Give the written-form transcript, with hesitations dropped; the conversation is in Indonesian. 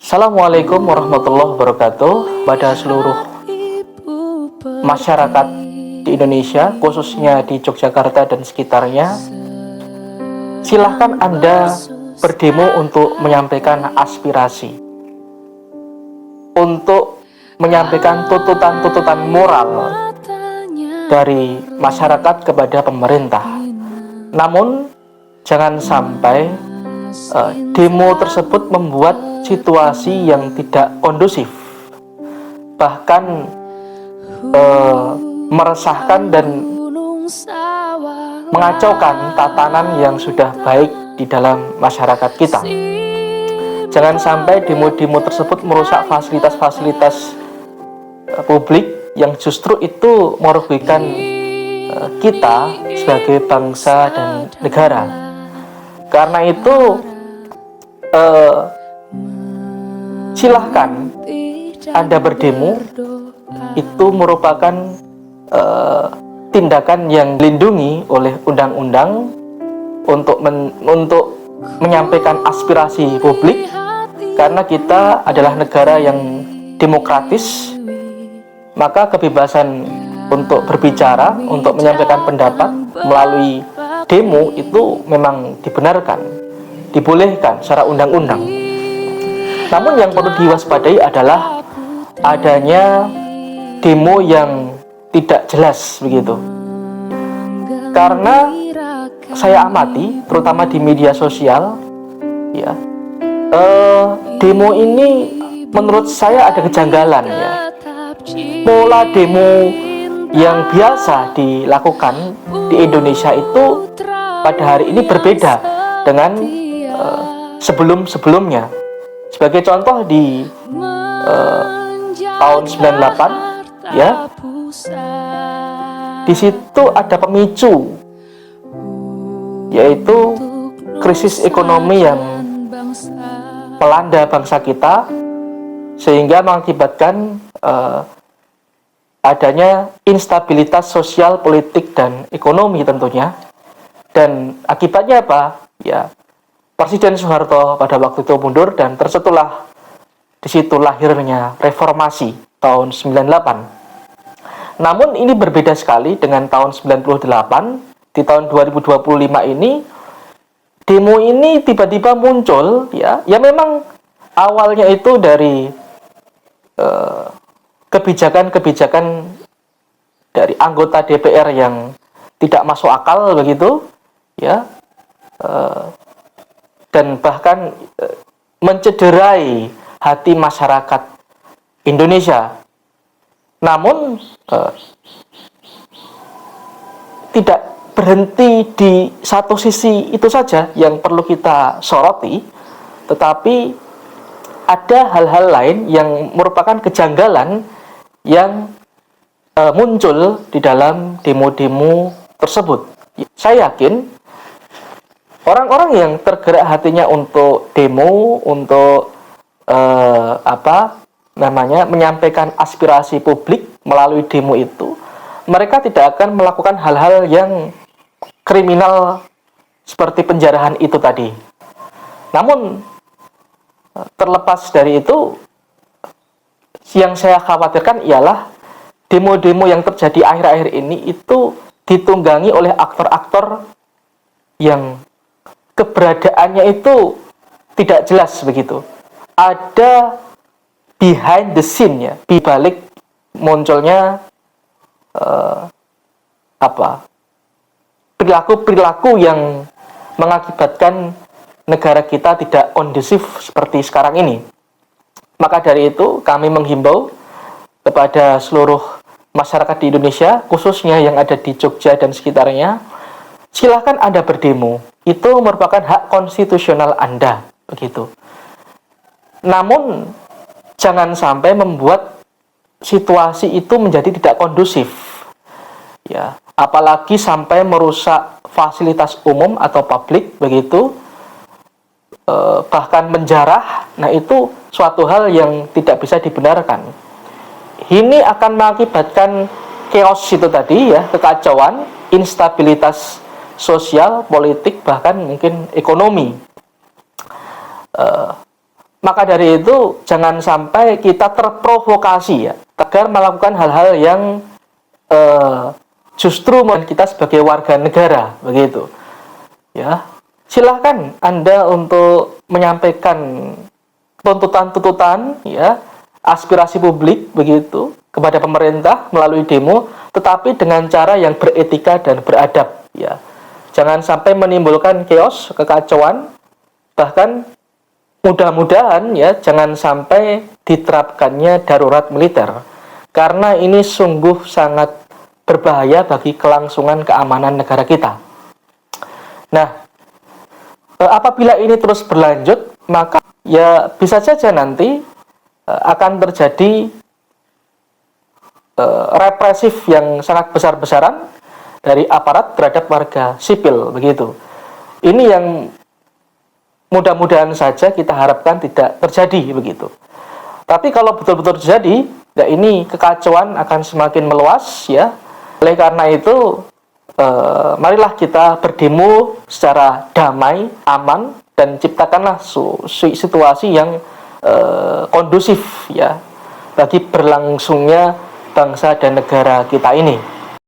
Assalamualaikum warahmatullahi wabarakatuh. Pada seluruh masyarakat di Indonesia, khususnya di Yogyakarta dan sekitarnya, silahkan Anda berdemo untuk menyampaikan aspirasi, untuk menyampaikan tuntutan-tuntutan moral dari masyarakat kepada pemerintah. Namun, jangan sampai demo tersebut membuat situasi yang tidak kondusif, bahkan meresahkan dan mengacaukan tatanan yang sudah baik di dalam masyarakat kita. Jangan sampai demo-demo tersebut merusak fasilitas-fasilitas publik yang justru itu merugikan kita sebagai bangsa dan negara. Karena itu silahkan Anda berdemo, itu merupakan tindakan yang dilindungi oleh undang-undang untuk menyampaikan aspirasi publik, karena kita adalah negara yang demokratis. Maka kebebasan untuk berbicara, untuk menyampaikan pendapat melalui demo itu memang dibenarkan, dibolehkan secara undang-undang. Namun yang perlu diwaspadai adalah adanya demo yang tidak jelas begitu. Karena saya amati, terutama di media sosial, ya, demo ini menurut saya ada kejanggalan, ya. Pola demo yang biasa dilakukan di Indonesia itu pada hari ini berbeda dengan sebelum-sebelumnya. Sebagai contoh, di tahun 98, ya, di situ ada pemicu, yaitu krisis ekonomi yang melanda bangsa kita, sehingga mengakibatkan adanya instabilitas sosial, politik, dan ekonomi tentunya. Dan akibatnya apa? Ya, Presiden Soeharto pada waktu itu mundur, dan tercetuslah di situ lahirnya reformasi tahun 98. Namun ini berbeda sekali dengan tahun 98. Di tahun 2025 ini, demo ini tiba-tiba muncul, ya memang awalnya itu dari kebijakan-kebijakan dari anggota DPR yang tidak masuk akal begitu, ya, dan bahkan mencederai hati masyarakat Indonesia. Namun tidak berhenti di satu sisi itu saja yang perlu kita soroti, tetapi ada hal-hal lain yang merupakan kejanggalan yang muncul di dalam demo-demo tersebut. Saya yakin orang-orang yang tergerak hatinya untuk demo, untuk menyampaikan aspirasi publik melalui demo itu, mereka tidak akan melakukan hal-hal yang kriminal seperti penjarahan itu tadi. Namun terlepas dari itu, yang saya khawatirkan ialah demo-demo yang terjadi akhir-akhir ini itu ditunggangi oleh aktor-aktor yang keberadaannya itu tidak jelas begitu. Ada behind the scene, ya, di balik munculnya perilaku-perilaku yang mengakibatkan negara kita tidak kondusif seperti sekarang ini. Maka dari itu kami menghimbau kepada seluruh masyarakat di Indonesia, khususnya yang ada di Jogja dan sekitarnya, silahkan Anda berdemo. Itu merupakan hak konstitusional Anda, begitu. Namun jangan sampai membuat situasi itu menjadi tidak kondusif, ya, apalagi sampai merusak fasilitas umum atau publik begitu, bahkan menjarah. Nah, itu suatu hal yang tidak bisa dibenarkan. Ini akan mengakibatkan chaos itu tadi, ya, kekacauan, instabilitas sosial, politik, bahkan mungkin ekonomi. Maka dari itu jangan sampai kita terprovokasi ya agar melakukan hal-hal yang justru kita sebagai warga negara begitu. Ya, silahkan Anda untuk menyampaikan tuntutan-tuntutan ya, aspirasi publik begitu kepada pemerintah melalui demo, tetapi dengan cara yang beretika dan beradab ya. Jangan sampai menimbulkan chaos, kekacauan, bahkan mudah-mudahan ya jangan sampai diterapkannya darurat militer, karena ini sungguh sangat berbahaya bagi kelangsungan keamanan negara kita. Nah, apabila ini terus berlanjut, maka ya bisa saja nanti akan terjadi represif yang sangat besar-besaran dari aparat terhadap warga sipil begitu. Ini yang mudah-mudahan saja kita harapkan tidak terjadi begitu. Tapi kalau betul-betul terjadi, ya ini kekacauan akan semakin meluas ya. Oleh karena itu, marilah kita berdemo secara damai, aman, dan ciptakanlah situasi yang kondusif ya bagi berlangsungnya bangsa dan negara kita ini.